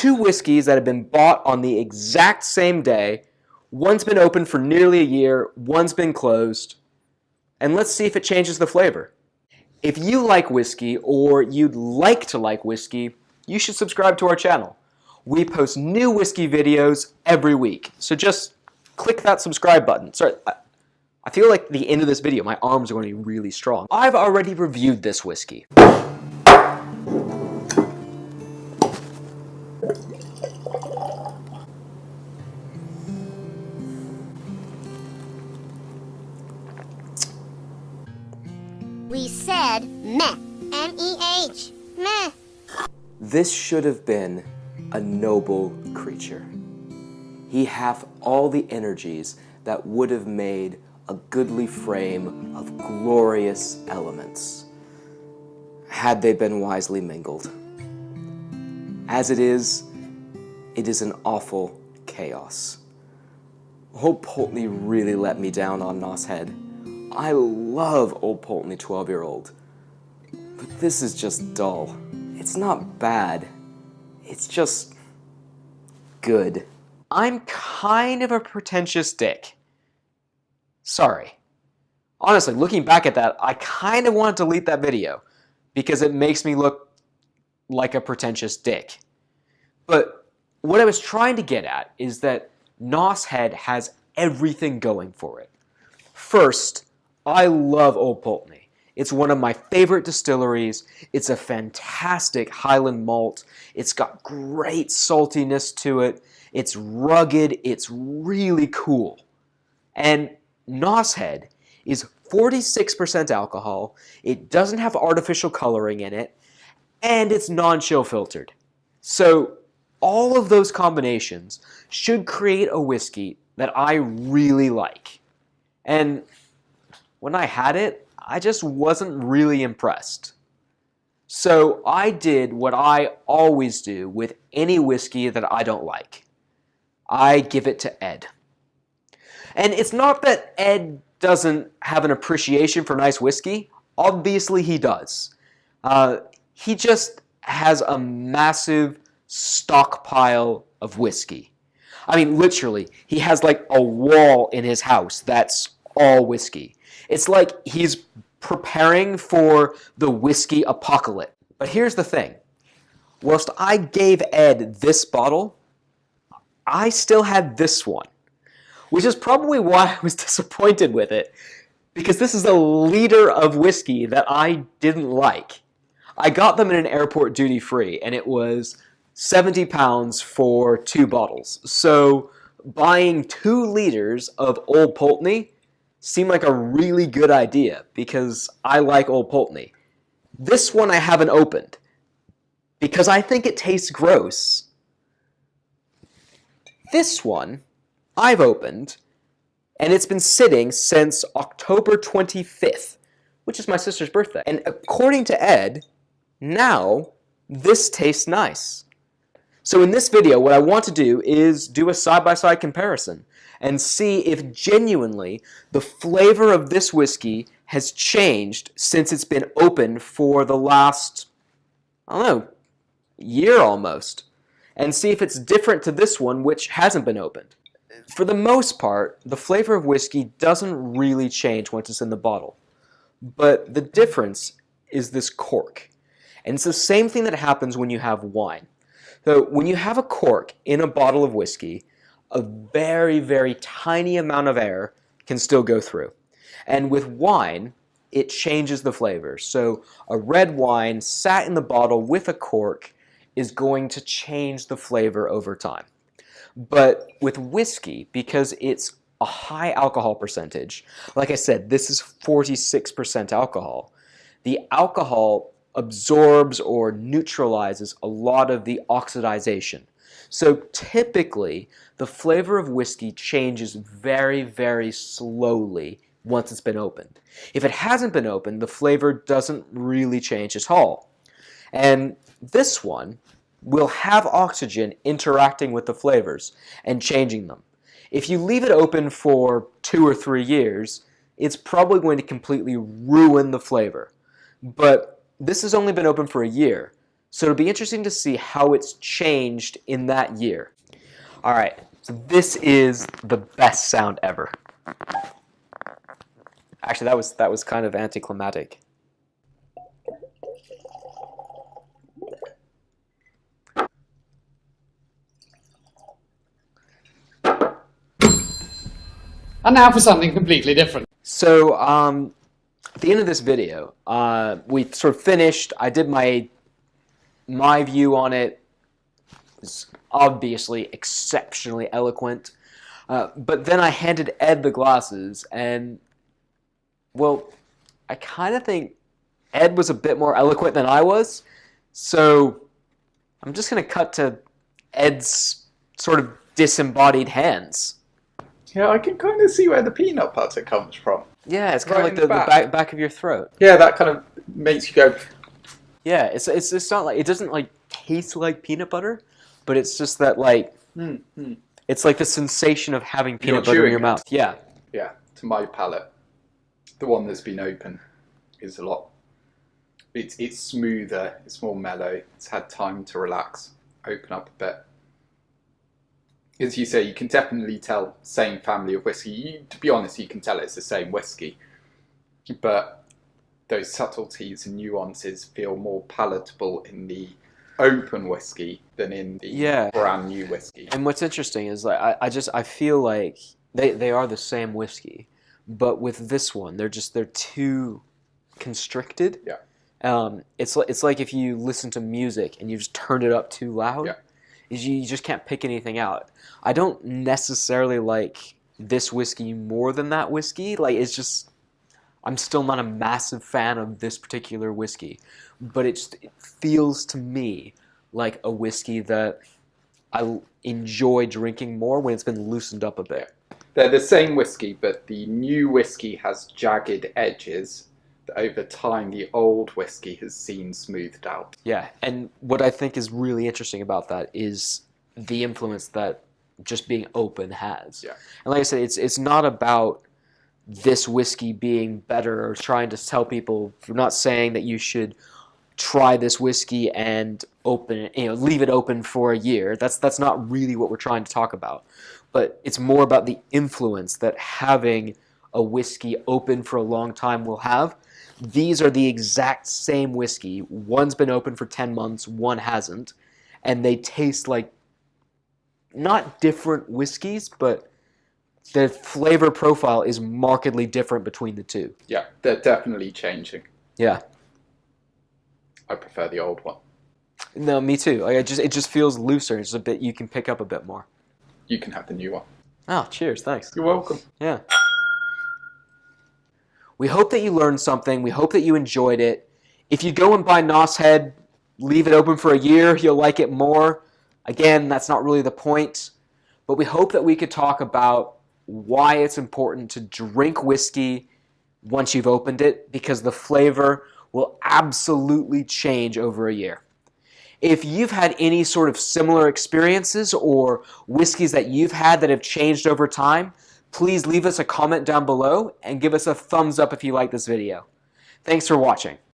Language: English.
two whiskeys that have been bought on the exact same day. One's been open for nearly a year, one's been closed, and let's see if it changes the flavor. If you like whiskey or you'd like to like whiskey, you should subscribe to our channel. We post new whiskey videos every week, so just click that subscribe button. Sorry, I feel like the end of this video, my arms are going to be really strong. I've already reviewed this whiskey. We said meh. M-E-H. Meh. This should have been a noble creature. He hath all the energies that would have made a goodly frame of glorious elements, had they been wisely mingled. As it is an awful chaos. Old Pulteney really let me down on Nos Head. I love Old Pulteney 12-year-old, but this is just dull. It's not bad, it's just good. I'm kind of a pretentious dick. Sorry. Honestly, looking back at that, I kind of want to delete that video because it makes me look like a pretentious dick. But what I was trying to get at is that Nos Head has everything going for it. First, I love Old Pulteney. It's one of my favorite distilleries. It's a fantastic Highland malt. It's got great saltiness to it. It's rugged. It's really cool. And Nos Head is 46% alcohol. It doesn't have artificial coloring in it. And it's non-chill filtered. So all of those combinations should create a whiskey that I really like. And when I had it, I just wasn't really impressed. So I did what I always do with any whiskey that I don't like. I give it to Ed. And it's not that Ed doesn't have an appreciation for nice whiskey. Obviously he does. He just has a massive stockpile of whiskey. I mean, literally, he has like a wall in his house that's all whiskey. It's like he's preparing for the whiskey apocalypse. But here's the thing. Whilst I gave Ed this bottle, I still had this one, which is probably why I was disappointed with it, because this is a liter of whiskey that I didn't like. I got them in an airport duty-free, and it was £70 for 2 bottles. So buying 2 liters of Old Pulteney seemed like a really good idea because I like Old Pulteney. This one I haven't opened because I think it tastes gross. This one I've opened, and it's been sitting since October 25th, which is my sister's birthday. And according to Ed, now this tastes nice. So in this video, what I want to do is do a side-by-side comparison and see if genuinely the flavor of this whiskey has changed since it's been open for the last, I don't know, year almost, and see if it's different to this one, which hasn't been opened. For the most part, the flavor of whiskey doesn't really change once it's in the bottle, but the difference is this cork. And it's the same thing that happens when you have wine. So when you have a cork in a bottle of whiskey, a very, very tiny amount of air can still go through. And with wine, it changes the flavor. So a red wine sat in the bottle with a cork is going to change the flavor over time. But with whiskey, because it's a high alcohol percentage, like I said, this is 46% alcohol, the alcohol absorbs or neutralizes a lot of the oxidization. So typically, the flavor of whiskey changes very, very slowly once it's been opened. If it hasn't been opened, the flavor doesn't really change at all. And this one will have oxygen interacting with the flavors and changing them. If you leave it open for 2 or 3 years, it's probably going to completely ruin the flavor. But this has only been open for a year, So it'll be interesting to see how it's changed in that year. All right, so this is the best sound ever. Actually, that was kind of anticlimactic. And now for something completely different. So at the end of this video, we sort of finished. I did my view on it. It's obviously exceptionally eloquent. But then I handed Ed the glasses, and, well, I kind of think Ed was a bit more eloquent than I was. So I'm just going to cut to Ed's sort of disembodied hands. Yeah, I can kind of see where the peanut butter comes from. Yeah, it's kind Right of in like the the back of your throat. Yeah, that kind of makes you go... Yeah, it's not like, it doesn't like taste like peanut butter, but it's just that like it's like the sensation of having peanut butter in your mouth. Yeah. Yeah, to my palate, the one that's been open is a lot. It's smoother, it's more mellow, it's had time to relax, open up a bit. As you say, you can definitely tell same family of whiskey. To be honest, you can tell it's the same whiskey. But those subtleties and nuances feel more palatable in the open whiskey than in the brand new whiskey. And what's interesting is like I feel like they are the same whiskey, but with this one they're too constricted. Yeah. It's like if you listen to music and you just turned it up too loud. Yeah. You just can't pick anything out. I don't necessarily like this whiskey more than that whiskey. Like, it's just, I'm still not a massive fan of this particular whiskey, but it feels to me like a whiskey that I enjoy drinking more when it's been loosened up a bit. They're the same whiskey, but the new whiskey has jagged edges that over time the old whiskey has seen smoothed out. Yeah, and what I think is really interesting about that is the influence that just being open has. Yeah. And like I said, it's not about this whiskey being better or trying to tell people. We're not saying that you should try this whiskey and leave it open for a year. That's not really what we're trying to talk about. But it's more about the influence that having a whiskey open for a long time will have. These are the exact same whiskey. One's been open for 10 months, one hasn't. And they taste like not different whiskeys, but the flavor profile is markedly different between the two. Yeah, they're definitely changing. Yeah. I prefer the old one. No, me too. Like, it just feels looser. It's a bit, you can pick up a bit more. You can have the new one. Oh, cheers. Thanks. You're welcome. Yeah. We hope that you learned something. We hope that you enjoyed it. If you go and buy Nos Head, leave it open for a year, you'll like it more. Again, that's not really the point. But we hope that we could talk about why it's important to drink whiskey once you've opened it, because the flavor will absolutely change over a year. If you've had any sort of similar experiences or whiskeys that you've had that have changed over time, please leave us a comment down below and give us a thumbs up if you like this video. Thanks for watching.